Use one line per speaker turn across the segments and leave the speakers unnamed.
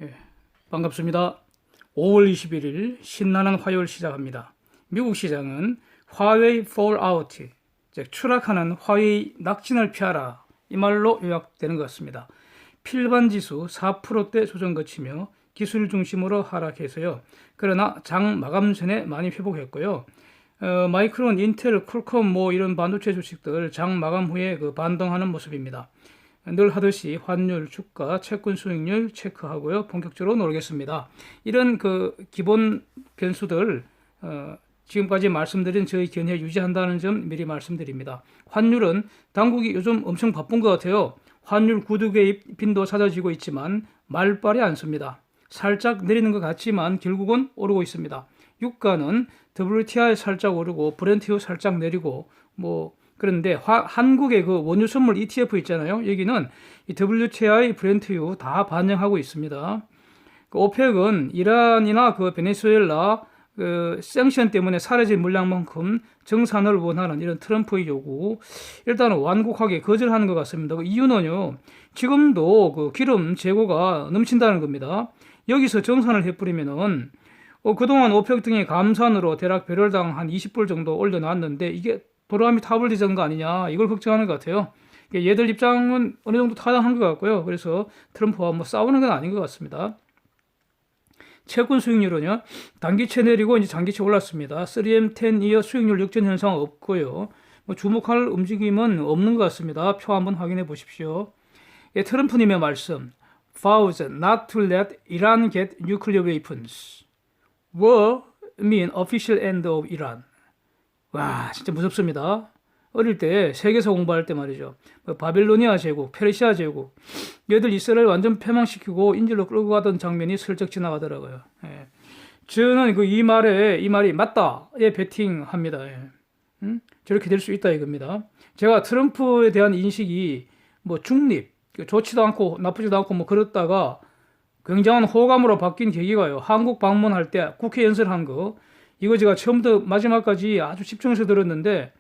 예, 반갑습니다. 5월 21일 신나는 화요일 시작합니다. 미국 시장은 화웨이 폴아웃, 즉 추락하는 화웨이 낙진을 피하라, 이 말로 요약되는 것 같습니다. 필반 지수 4%대 조정 거치며 기술 중심으로 하락해서요. 그러나 장 마감 전에 많이 회복했고요. 마이크론, 인텔, 퀄컴 이런 반도체 주식들 장 마감 후에 반등하는 모습입니다. 늘 하듯이 환율, 주가, 채권 수익률 체크하고요. 본격적으로 놀겠습니다. 이런 기본 변수들 지금까지 말씀드린 저희 견해 유지한다는 점 미리 말씀드립니다. 환율은 당국이 요즘 엄청 바쁜 것 같아요. 환율 구두 개입 빈도 찾아지고 있지만 말빨이 안 씁니다. 살짝 내리는 것 같지만 결국은 오르고 있습니다. 유가는 WTI 살짝 오르고 브렌트유 살짝 내리고 그런데 한국의 원유 선물 ETF 있잖아요. 여기는 이 WTI, 브렌트유 다 반영하고 있습니다. 오펙은 이란이나 베네수엘라 생션 때문에 사라질 물량만큼 정산을 원하는 이런 트럼프의 요구, 일단 완곡하게 거절하는 것 같습니다. 그 이유는요, 지금도 기름 재고가 넘친다는 겁니다. 여기서 정산을 해버리면은 그동안 오펙 등의 감산으로 대략 배럴당 한 20불 정도 올려놨는데 이게 도로함이 타블리전 거 아니냐, 이걸 걱정하는 것 같아요. 얘들 입장은 어느 정도 타당한 것 같고요. 그래서 트럼프와 싸우는 건 아닌 것 같습니다. 채권 수익률은요, 단기채 내리고 이제 장기채 올랐습니다. 3M 10이어 수익률 역전 현상 없고요. 주목할 움직임은 없는 것 같습니다. 표 한번 확인해 보십시오. 트럼프님의 말씀, vows not to let Iran get nuclear weapons. War mean official end of Iran. 와, 진짜 무섭습니다. 어릴 때 세계사 공부할 때 말이죠. 바빌로니아 제국, 페르시아 제국, 얘들 이스라엘 완전 패망시키고 인질로 끌고 가던 장면이 슬쩍 지나가더라고요. 예. 저는 이 말이 맞다에 베팅합니다. 예. 저렇게 될 수 있다 이겁니다. 제가 트럼프에 대한 인식이 중립, 좋지도 않고 나쁘지도 않고 그렇다가 굉장한 호감으로 바뀐 계기가요. 한국 방문할 때 국회 연설한 거, 이거 제가 처음부터 마지막까지 아주 집중해서 들었는데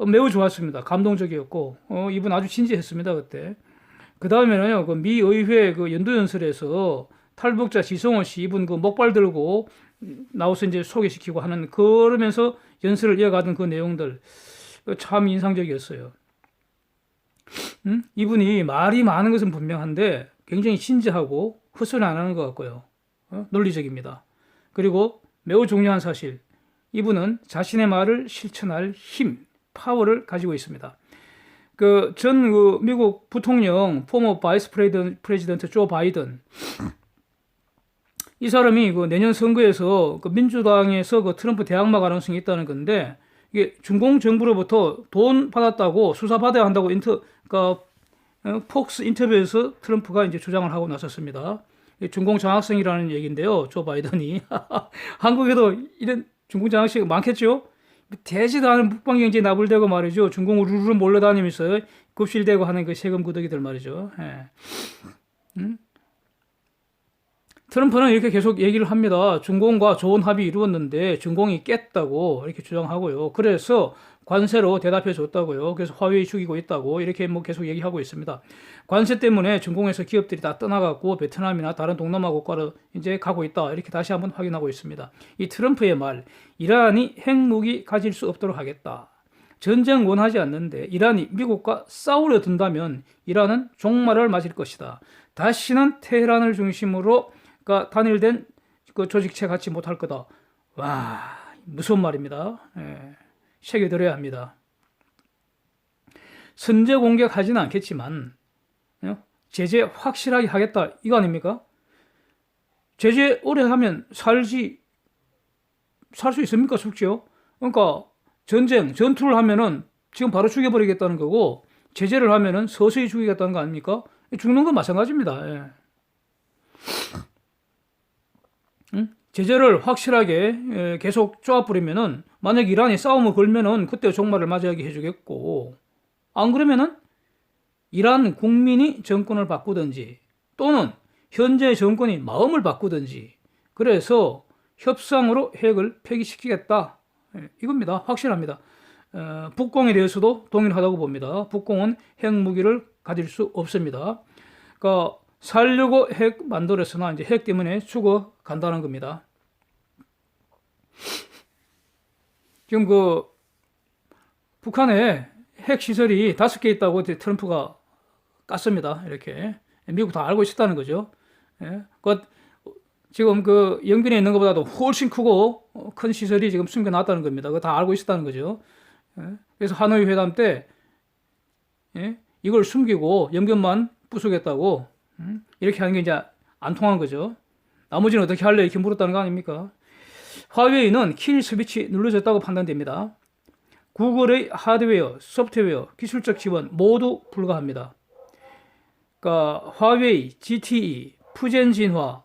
매우 좋았습니다. 감동적이었고 이분 아주 진지했습니다 그때. 그 다음에는요, 미 의회 연도연설에서 탈북자 지성호 씨, 이분 목발 들고 나와서 이제 소개시키고 하는, 그러면서 연설을 이어가던 그 내용들 참 인상적이었어요. 이분이 말이 많은 것은 분명한데 굉장히 진지하고 헛소리 안 하는 것 같고요. 논리적입니다. 그리고 매우 중요한 사실, 이분은 자신의 말을 실천할 힘, 파워를 가지고 있습니다. 전 미국 부통령, 포머 바이스 프레지던트 조 바이든, 이 사람이 내년 선거에서 민주당에서 트럼프 대항마 가능성이 있다는 건데, 이게 중공 정부로부터 돈 받았다고 수사받아야 한다고 폭스 인터뷰에서 트럼프가 이제 주장을 하고 나섰습니다. 중공 장학생이라는 얘기인데요. 조 바이든이. 한국에도 이런 중공 장학생 많겠죠? 대지도 않은 북방경제 나불대고 말이죠. 중공 우르르 몰려다니면서 급실대고 하는 세금 구더기들 말이죠. 예. 트럼프는 이렇게 계속 얘기를 합니다. 중공과 좋은 합의 이루었는데 중공이 깼다고 이렇게 주장하고요. 그래서 관세로 대답해 줬다고요. 그래서 화웨이 죽이고 있다고 이렇게 계속 얘기하고 있습니다. 관세 때문에 중공에서 기업들이 다 떠나갔고 베트남이나 다른 동남아 국가로 이제 가고 있다, 이렇게 다시 한번 확인하고 있습니다. 이 트럼프의 말, 이란이 핵무기 가질 수 없도록 하겠다. 전쟁 원하지 않는데 이란이 미국과 싸우려 든다면 이란은 종말을 맞을 것이다. 다시는 테헤란을 중심으로 단일된 조직체 갖지 못할 거다. 와, 무서운 말입니다. 예, 새겨들어야 합니다. 선제 공격하지는 않겠지만 제재 확실하게 하겠다, 이거 아닙니까? 제재 오래 하면 살 수 있습니까? 쉽죠. 그러니까 전투를 하면은 지금 바로 죽여버리겠다는 거고, 제재를 하면은 서서히 죽이겠다는 거 아닙니까? 죽는 건 마찬가지입니다. 예. 제재를 확실하게 계속 쪼아뿌리면은, 만약 이란이 싸움을 걸면은 그때 종말을 맞이하게 해주겠고, 안 그러면은 이란 국민이 정권을 바꾸든지 또는 현재 정권이 마음을 바꾸든지, 그래서 협상으로 핵을 폐기시키겠다, 이겁니다. 확실합니다. 북공에 대해서도 동일하다고 봅니다. 북공은 핵무기를 가질 수 없습니다. 그러니까 살려고 핵 만들었으나 이제 핵 때문에 죽어간다는 겁니다. 지금 그 북한에 핵 시설이 5개 있다고 트럼프가 깠습니다. 이렇게 미국 다 알고 있었다는 거죠. 예. 지금 그 영변에 있는 것보다도 훨씬 크고 큰 시설이 지금 숨겨놨다는 겁니다. 그거 다 알고 있었다는 거죠. 예. 그래서 하노이 회담 때 예? 이걸 숨기고 영변만 부수겠다고 이렇게 하는 게 이제 안 통한 거죠. 나머지는 어떻게 할래? 이렇게 물었다는 거 아닙니까? 화웨이는 킬 스위치 눌러졌다고 판단됩니다. 구글의 하드웨어, 소프트웨어, 기술적 지원 모두 불가합니다. 그러니까 화웨이, GTE, 푸젠 진화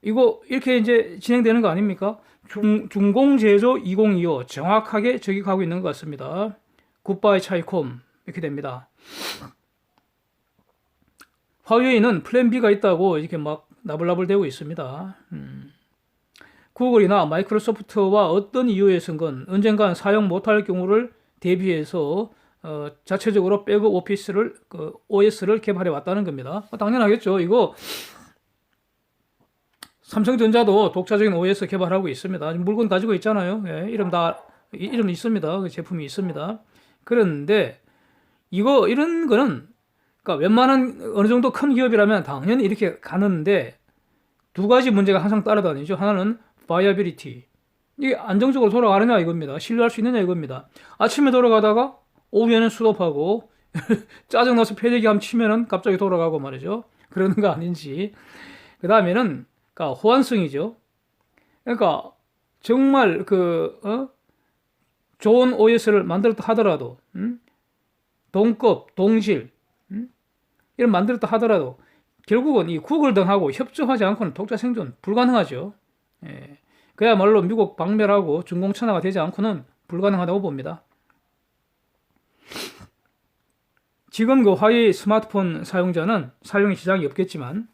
이거 이렇게 이제 진행되는 거 아닙니까? 중공 제조 2025 정확하게 저격하고 있는 것 같습니다. 굿바이 차이콤 이렇게 됩니다. 화웨이는 플랜 B가 있다고 이렇게 막 나불나불대고 있습니다. 구글이나 마이크로소프트와 어떤 이유에선건 언젠간 사용 못할 경우를 대비해서 자체적으로 백업 오피스를 OS를 개발해 왔다는 겁니다. 당연하겠죠. 이거 삼성전자도 독자적인 OS 개발하고 있습니다. 물건 가지고 있잖아요. 예, 이름 있습니다. 그 제품이 있습니다. 그런데 이런 거는 그러니까 웬만한 어느 정도 큰 기업이라면 당연히 이렇게 가는데 두 가지 문제가 항상 따라다니죠. 하나는 viability. 이게 안정적으로 돌아가느냐 이겁니다. 신뢰할 수 있느냐 이겁니다. 아침에 돌아가다가 오후에는 스톱하고 짜증나서 패대기함 치면은 갑자기 돌아가고 말이죠. 그러는 거 아닌지. 그 다음에는 그러니까 호환성이죠. 그러니까 정말 좋은 OS를 만들었다 하더라도 동급, 동실 이런 만들었다 하더라도 결국은 이 구글 등하고 협조하지 않고는 독자 생존 불가능하죠. 예. 그야말로 미국 박멸하고 중공 천하가 되지 않고는 불가능하다고 봅니다. 지금 그 화웨이 스마트폰 사용자는 사용의 지장이 없겠지만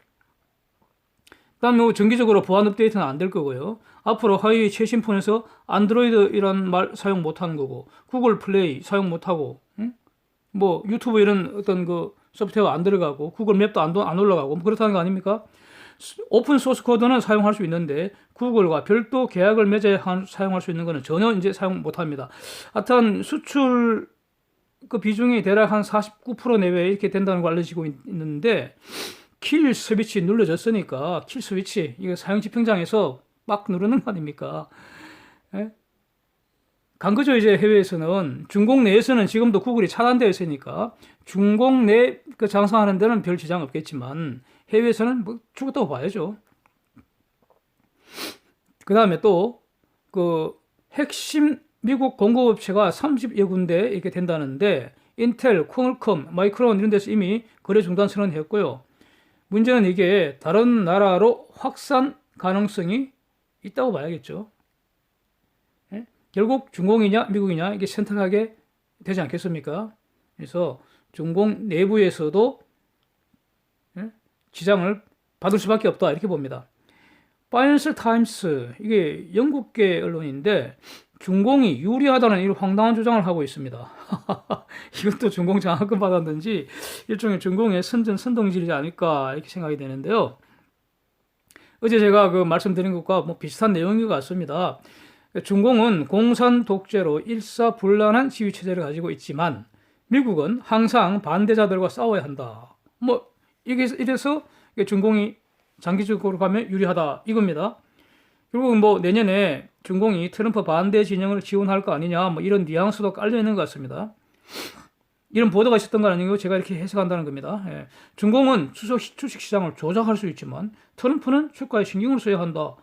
그다음에 정기적으로 보안 업데이트는 안 될 거고요. 앞으로 화웨이 최신 폰에서 안드로이드 이런 말 사용 못하는 거고 구글 플레이 사용 못하고 뭐 유튜브 이런 어떤 그 소프트웨어 안 들어가고 구글 맵도 안 올라가고 뭐 그렇다는 거 아닙니까? 오픈 소스 코드는 사용할 수 있는데 구글과 별도 계약을 맺어야 사용할 수 있는 거는 전혀 이제 사용 못 합니다. 하여튼 수출 그 비중이 대략 한 49% 내외 이렇게 된다는 걸 알려지고 있는데 킬 스위치 눌러졌으니까 킬 스위치 이거 사용 집행장에서 막 누르는 거 아닙니까? 예? 간 거죠. 이제 해외에서는 중공 내에서는 지금도 구글이 차단되어 있으니까 중공 내 그 장사하는 데는 별 지장 없겠지만 해외에서는 뭐 죽었다고 봐야죠. 그 다음에 또 그 핵심 미국 공급업체가 30여 군데 이렇게 된다는데 인텔, 퀄컴, 마이크론 이런 데서 이미 거래 중단 선언했고요. 문제는 이게 다른 나라로 확산 가능성이 있다고 봐야겠죠. 예? 결국 중공이냐 미국이냐 이게 선택하게 되지 않겠습니까? 그래서 중공 내부에서도 지장을 받을 수밖에 없다 이렇게 봅니다. 파이낸셜 타임스 이게 영국계 언론인데 중공이 유리하다는 이런 황당한 주장을 하고 있습니다. 이것도 중공 장학금 받았는지 일종의 중공의 선동질이지 않을까 이렇게 생각이 되는데요. 어제 제가 그 말씀드린 것과 뭐 비슷한 내용인 것 같습니다. 중공은 공산 독재로 일사불란한 지휘 체제를 가지고 있지만 미국은 항상 반대자들과 싸워야 한다. 뭐 이래서 중공이 장기적으로 가면 유리하다 이겁니다. 결국 뭐 내년에 중공이 트럼프 반대 진영을 지원할 거 아니냐 뭐 이런 뉘앙스도 깔려 있는 것 같습니다. 이런 보도가 있었던 건 아니고 제가 이렇게 해석한다는 겁니다. 예. 중공은 주식시장을 조작할 수 있지만 트럼프는 주가에 신경을 써야 한다.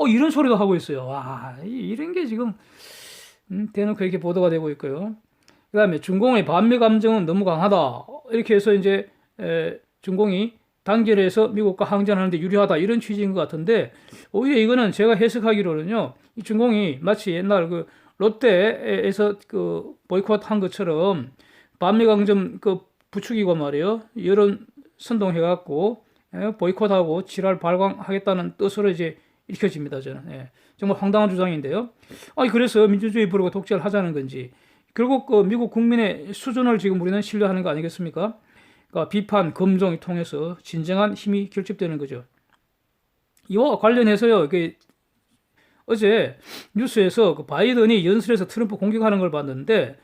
이런 소리도 하고 있어요. 와, 이런 게 지금 대놓고 이렇게 보도가 되고 있고요. 그 다음에 중공의 반미 감정은 너무 강하다. 이렇게 해서 이제 중공이 단결해서 미국과 항전하는데 유리하다 이런 취지인 것 같은데 오히려 이거는 제가 해석하기로는요. 이 중공이 마치 옛날 그 롯데에서 그 보이콧 한 것처럼 반미 강점 그 부추기고 말이에요. 여론 선동해갖고 보이콧하고 지랄 발광하겠다는 뜻으로 이제 읽혀집니다. 저는 정말 황당한 주장인데요. 그래서 민주주의 부르고 독재를 하자는 건지 결국 그 미국 국민의 수준을 지금 우리는 신뢰하는 거 아니겠습니까? 비판, 검증을 통해서 진정한 힘이 결집되는 거죠. 이와 관련해서요, 어제 뉴스에서 그 바이든이 연설에서 트럼프 공격하는 걸 봤는데,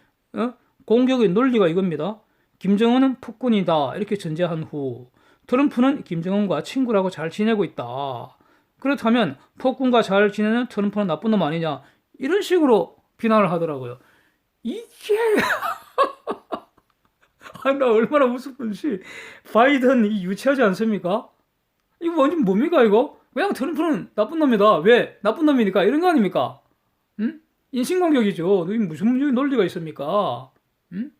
공격의 논리가 이겁니다. 김정은은 폭군이다 이렇게 전제한 후 트럼프는 김정은과 친구라고 잘 지내고 있다. 그렇다면 폭군과 잘 지내는 트럼프는 나쁜 놈 아니냐, 이런 식으로 비난을 하더라고요. 이게 나 얼마나 우스운지. 바이든 이 유치하지 않습니까? 이거 완전 뭡니까 이거? 그냥 트럼프는 나쁜 놈이다. 왜? 나쁜 놈이니까 이런 거 아닙니까? 응? 인신공격이죠. 이게 무슨 논리가 있습니까? 응?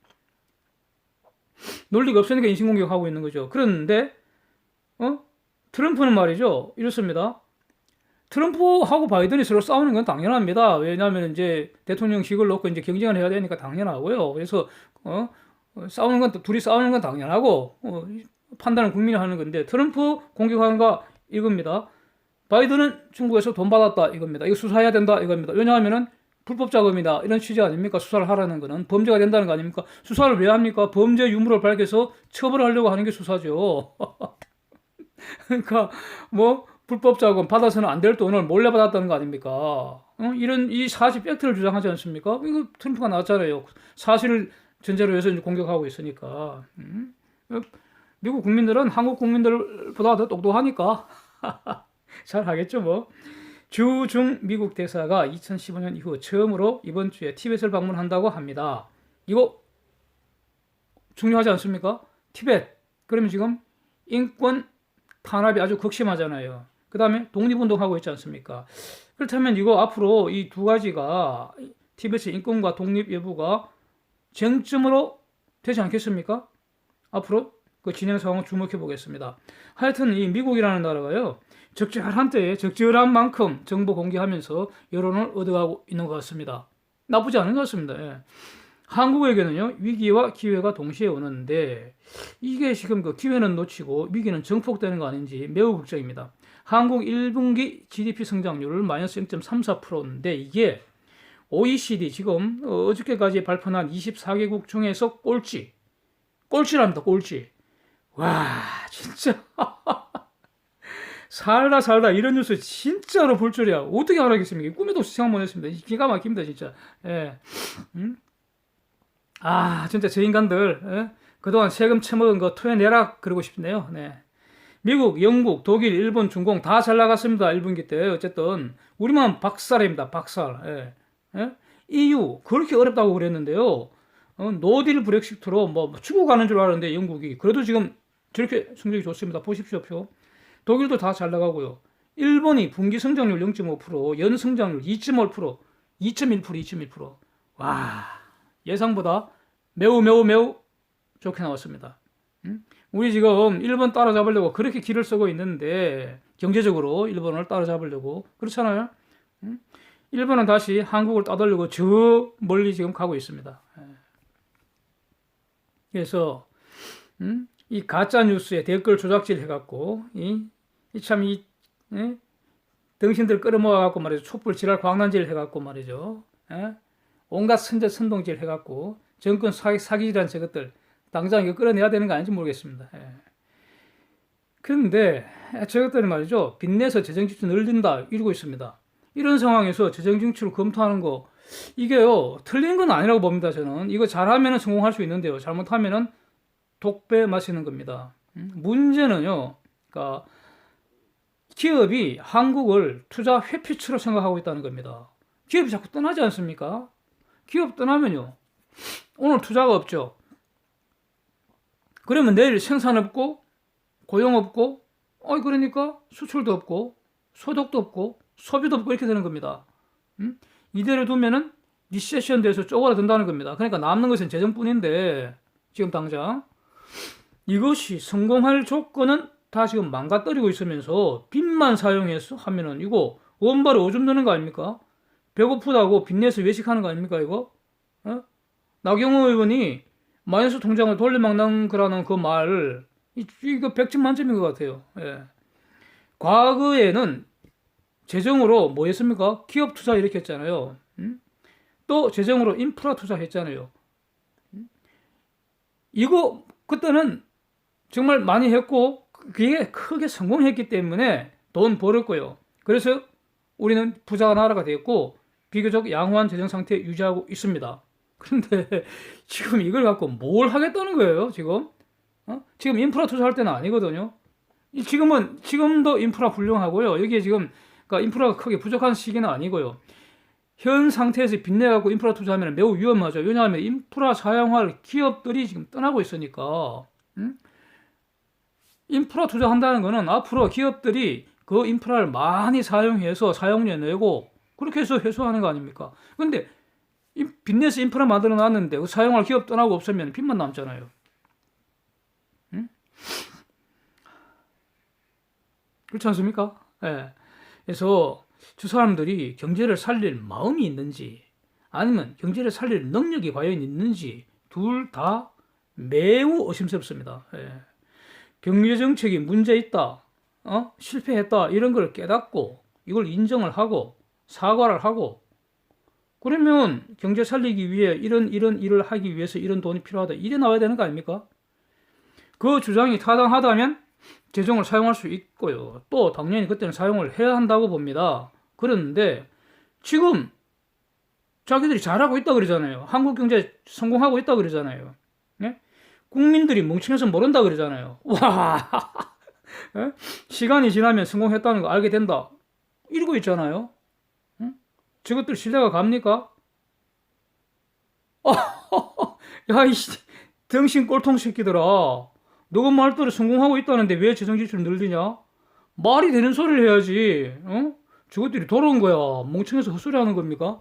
논리가 없으니까 인신공격하고 있는 거죠. 그런데 트럼프는 말이죠, 이렇습니다. 트럼프하고 바이든이 서로 싸우는 건 당연합니다. 왜냐하면 이제 대통령직을 놓고 이제 경쟁을 해야 되니까 당연하고요. 그래서 둘이 싸우는 건 당연하고 판단은 국민이 하는 건데, 트럼프 공격하는 거 이겁니다. 바이든은 중국에서 돈 받았다 이겁니다. 이거 수사해야 된다 이겁니다. 왜냐하면은 불법 자금이다 이런 취지 아닙니까? 수사를 하라는 거는 범죄가 된다는 거 아닙니까? 수사를 왜 합니까? 범죄 유무를 밝혀서 처벌하려고 하는 게 수사죠. 그러니까 뭐 불법 자금 받아서는 안 될 돈을 몰래 받았다는 거 아닙니까? 이런 이 사실 팩트를 주장하지 않습니까? 이거 트럼프가 나왔잖아요. 사실을 전제로 해서 이제 공격하고 있으니까. 미국 국민들은 한국 국민들보다 더 똑똑하니까 잘 하겠죠 뭐. 주중 미국 대사가 2015년 이후 처음으로 이번 주에 티벳을 방문한다고 합니다. 이거 중요하지 않습니까? 티벳. 그러면 지금 인권 탄압이 아주 극심하잖아요. 그 다음에 독립운동하고 있지 않습니까? 그렇다면 이거 앞으로 이 두 가지가 티벳의 인권과 독립 여부가 쟁점으로 되지 않겠습니까? 앞으로 그 진행 상황을 주목해 보겠습니다. 하여튼 이 미국이라는 나라가요, 적절한 때에 적절한 만큼 정보 공개하면서 여론을 얻어가고 있는 것 같습니다. 나쁘지 않은 것 같습니다. 예. 한국에게는요, 위기와 기회가 동시에 오는데 이게 지금 그 기회는 놓치고 위기는 정폭되는 거 아닌지 매우 걱정입니다. 한국 1분기 GDP 성장률을 마이너스 0.34%인데 이게 OECD 지금 어저께까지 발표한 24개국 중에서 꼴찌랍니다. 꼴찌. 와, 진짜 살다 이런 뉴스 진짜로 볼 줄이야. 어떻게 알았겠습니까? 꿈에도 생각 못 했습니다. 기가 막힙니다 진짜. 예. 진짜 저 인간들, 예? 그동안 세금 처먹은 거 토해내라 그러고 싶네요. 네. 미국, 영국, 독일, 일본, 중공 다 잘 나갔습니다. 1분기 때. 어쨌든 우리만 박살입니다. 박살. 예? 예? EU 그렇게 어렵다고 그랬는데요. 노딜 브렉시트로 뭐 죽어가는 줄 알았는데 영국이 그래도 지금 저렇게 성적이 좋습니다. 보십시오. 독일도 다 잘 나가고요. 일본이 분기 성장률 0.5%, 연 성장률 2.5%, 2.1%. 와, 예상보다 매우 좋게 나왔습니다. 우리 지금 일본 따라잡으려고 그렇게 길을 쓰고 있는데, 경제적으로 일본을 따라잡으려고 그렇잖아요. 일본은 다시 한국을 따돌리고 저 멀리 지금 가고 있습니다. 그래서 이 가짜 뉴스에 댓글 조작질 해갖고 등신들 끌어모아갖고 말이죠, 촛불 지랄 광난질 해갖고 말이죠, 온갖 선동질 해갖고 정권 사기질한 저것들 당장 이거 끌어내야 되는 거 아닌지 모르겠습니다. 그런데 저것들이 말이죠, 빚내서 재정지출 늘린다 이러고 있습니다. 이런 상황에서 재정지출을 검토하는 거 이게요 틀린 건 아니라고 봅니다. 저는 이거 잘하면 성공할 수 있는데요, 잘못하면 독배 마시는 겁니다. 문제는요, 그러니까 기업이 한국을 투자 회피처로 생각하고 있다는 겁니다. 기업이 자꾸 떠나지 않습니까? 기업 떠나면요, 오늘 투자가 없죠. 그러면 내일 생산 없고 고용 없고 그러니까 수출도 없고 소득도 없고 소비도 없고 이렇게 되는 겁니다. 이대로 두면은 리세션 돼서 쪼그라든다는 겁니다. 그러니까 남는 것은 재정뿐인데 지금 당장 이것이 성공할 조건은 다 지금 망가뜨리고 있으면서 빚만 사용해서 하면은 이거 원발에 오줌 누는 거 아닙니까? 배고프다고 빚내서 외식하는 거 아닙니까 이거? 나경원 의원이 마이너스 통장을 돌려막는 거라는 그 말, 이거 100점 만점인 것 같아요. 예. 과거에는 재정으로 뭐 했습니까? 기업 투자 이렇게 했잖아요. 또 재정으로 인프라 투자 했잖아요. 이거 그때는 정말 많이 했고 그게 크게 성공했기 때문에 돈 벌었고요. 그래서 우리는 부자 나라가 됐고 비교적 양호한 재정 상태 유지하고 있습니다. 그런데 지금 이걸 갖고 뭘 하겠다는 거예요, 지금? 지금 인프라 투자할 때는 아니거든요. 지금도 인프라 훌륭하고요. 여기에 지금 그러니까 인프라가 크게 부족한 시기는 아니고요. 현 상태에서 빚내갖고 인프라 투자하면 매우 위험하죠. 왜냐하면 인프라 사용할 기업들이 지금 떠나고 있으니까. 인프라 투자한다는 거는 앞으로 기업들이 그 인프라를 많이 사용해서 사용료 내고 그렇게 해서 회수하는 거 아닙니까? 근데 빚내서 인프라 만들어 놨는데 그 사용할 기업 떠나고 없으면 빚만 남잖아요. 그렇지 않습니까? 예. 그래서 저 사람들이 경제를 살릴 마음이 있는지 아니면 경제를 살릴 능력이 과연 있는지 둘 다 매우 의심스럽습니다. 예. 경제정책이 문제 있다, 실패했다 이런 걸 깨닫고 이걸 인정을 하고 사과를 하고 그러면 경제 살리기 위해 이런 일을 하기 위해서 이런 돈이 필요하다 이래 나와야 되는 거 아닙니까? 그 주장이 타당하다면 재정을 사용할 수 있고요. 또 당연히 그때는 사용을 해야 한다고 봅니다. 그런데 지금 자기들이 잘하고 있다 그러잖아요. 한국 경제 성공하고 있다 그러잖아요. 네? 국민들이 멍청해서 모른다 그러잖아요. 와, 네? 시간이 지나면 성공했다는 거 알게 된다. 이러고 있잖아요. 응? 저것들 신뢰가 갑니까? 야, 이 등신 꼴통 새끼들아. 너가 말대로 성공하고 있다는데 왜 재정지출 늘리냐? 말이 되는 소리를 해야지. 저것들이 돌아온 거야. 멍청해서 헛소리 하는 겁니까?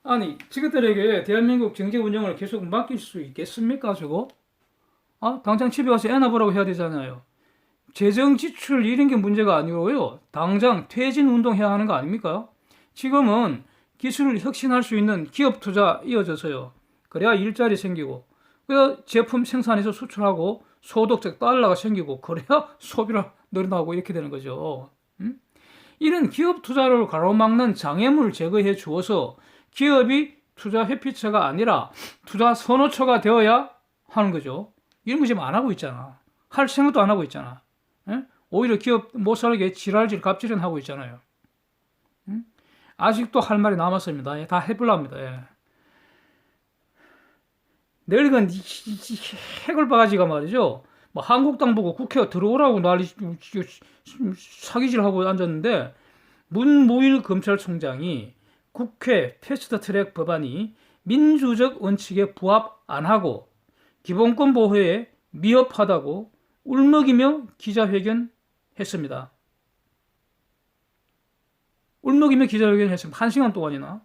아니, 저것들에게 대한민국 경제 운영을 계속 맡길 수 있겠습니까, 저거? 당장 집에 가서 애나 보라고 해야 되잖아요. 재정 지출 이런 게 문제가 아니고요. 당장 퇴진 운동해야 하는 거 아닙니까? 지금은 기술을 혁신할 수 있는 기업 투자 이어져서요. 그래야 일자리 생기고, 그래야 제품 생산해서 수출하고 소득적 달러가 생기고, 그래야 소비가 늘어나고 이렇게 되는 거죠. 이런 기업 투자를 가로막는 장애물을 제거해 주어서 기업이 투자 회피처가 아니라 투자 선호처가 되어야 하는 거죠. 이런 거 지금 안 하고 있잖아. 할 생각도 안 하고 있잖아. 오히려 기업 못 살게 지랄질 갑질은 하고 있잖아요. 아직도 할 말이 남았습니다. 다 해볼랍니다. 예. 늙은 해골바가지가 말이죠. 뭐 한국당 보고 국회 들어오라고 난리 사기질하고 앉았는데 문무일 검찰총장이 국회 패스트트랙 법안이 민주적 원칙에 부합 안 하고 기본권 보호에 미흡하다고 울먹이며 기자회견 했습니다. 울먹이며 기자회견 했습니다. 1시간 동안이나.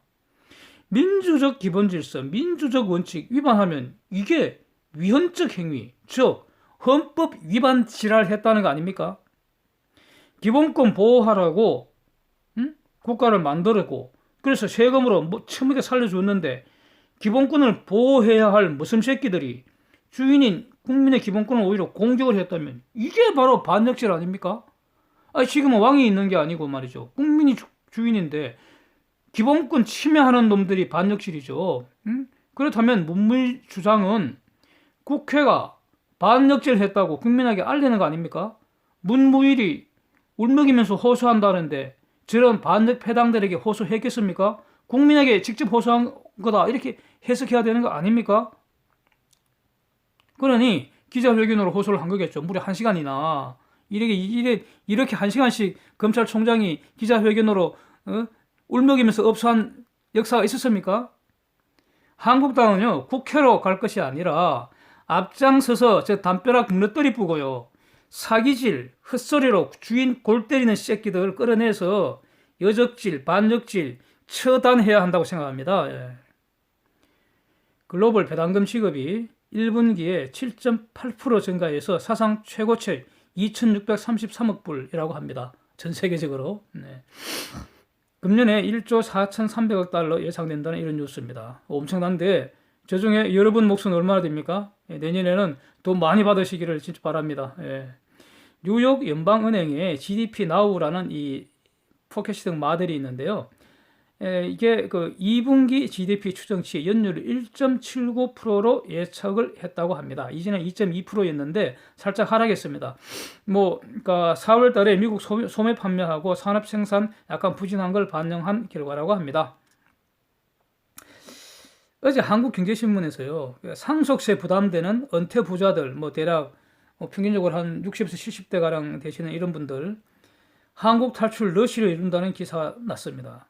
민주적 기본질서, 민주적 원칙 위반하면 이게 위헌적 행위, 즉 헌법 위반 지랄했다는 거 아닙니까? 기본권 보호하라고 국가를 만들었고 그래서 세금으로 처음에 살려줬는데 기본권을 보호해야 할 무슨 새끼들이 주인인 국민의 기본권을 오히려 공격을 했다면 이게 바로 반역질 아닙니까? 지금은 왕이 있는 게 아니고 말이죠. 국민이 주인인데 기본권 침해하는 놈들이 반역질이죠. 그렇다면 문무일 주장은 국회가 반역질 했다고 국민에게 알리는 거 아닙니까? 문무일이 울먹이면서 호소한다는데 저런 반역 패당들에게 호소했겠습니까? 국민에게 직접 호소한 거다 이렇게 해석해야 되는 거 아닙니까? 그러니 기자회견으로 호소를 한 거겠죠. 무려 1시간이나 이렇게 1시간씩 검찰총장이 기자회견으로 울먹이면서 업소한 역사가 있었습니까? 한국당은요 국회로 갈 것이 아니라 앞장서서 저 담벼락 건너떨이 뿌고요 사기질, 헛소리로 주인 골 때리는 새끼들 끌어내서 여적질, 반역질 처단해야 한다고 생각합니다. 예. 글로벌 배당금 지급이 1분기에 7.8% 증가해서 사상 최고치 2,633억 불이라고 합니다. 전 세계적으로. 네. 금년에 1조 4,300억 달러 예상된다는 이런 뉴스입니다. 엄청난데 저 중에 여러분 몫은 얼마나 됩니까? 내년에는 돈 많이 받으시기를 진짜 바랍니다. 예. 뉴욕 연방은행의 GDP Now라는 이 포켓시등 모델이 있는데요. 이게 그 2분기 GDP 추정치 연율 1.79%로 예측을 했다고 합니다. 이전에 2.2%였는데 살짝 하락했습니다. 그러니까 4월 달에 미국 소매 판매하고 산업 생산 약간 부진한 걸 반영한 결과라고 합니다. 어제 한국경제신문에서요, 상속세 부담되는 은퇴 부자들, 대략 평균적으로 한 60에서 70대 가량 되시는 이런 분들, 한국 탈출 러시를 이룬다는 기사가 났습니다.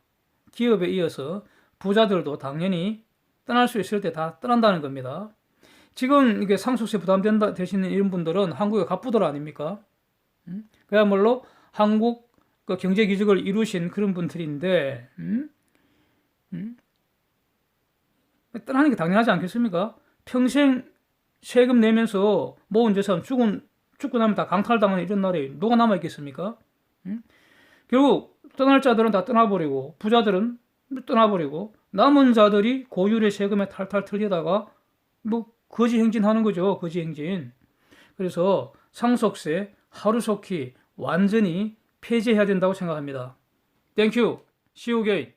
기업에 이어서 부자들도 당연히 떠날 수 있을 때 다 떠난다는 겁니다. 지금 이게 상속세 부담된다 되시는 이런 분들은 한국의 갑부들 아닙니까? 그야말로 한국 그 경제 기적을 이루신 그런 분들인데, 떠나는 게 당연하지 않겠습니까? 평생 세금 내면서 모은 재산 죽고 나면 다 강탈당하는 이런 나라에 누가 남아있겠습니까? 결국 떠날 자들은 다 떠나버리고 부자들은 떠나버리고 남은 자들이 고율의 세금에 탈탈 털리다가 거지 행진하는 거죠. 거지 행진. 그래서 상속세 하루속히 완전히 폐지해야 된다고 생각합니다. Thank you. See you again.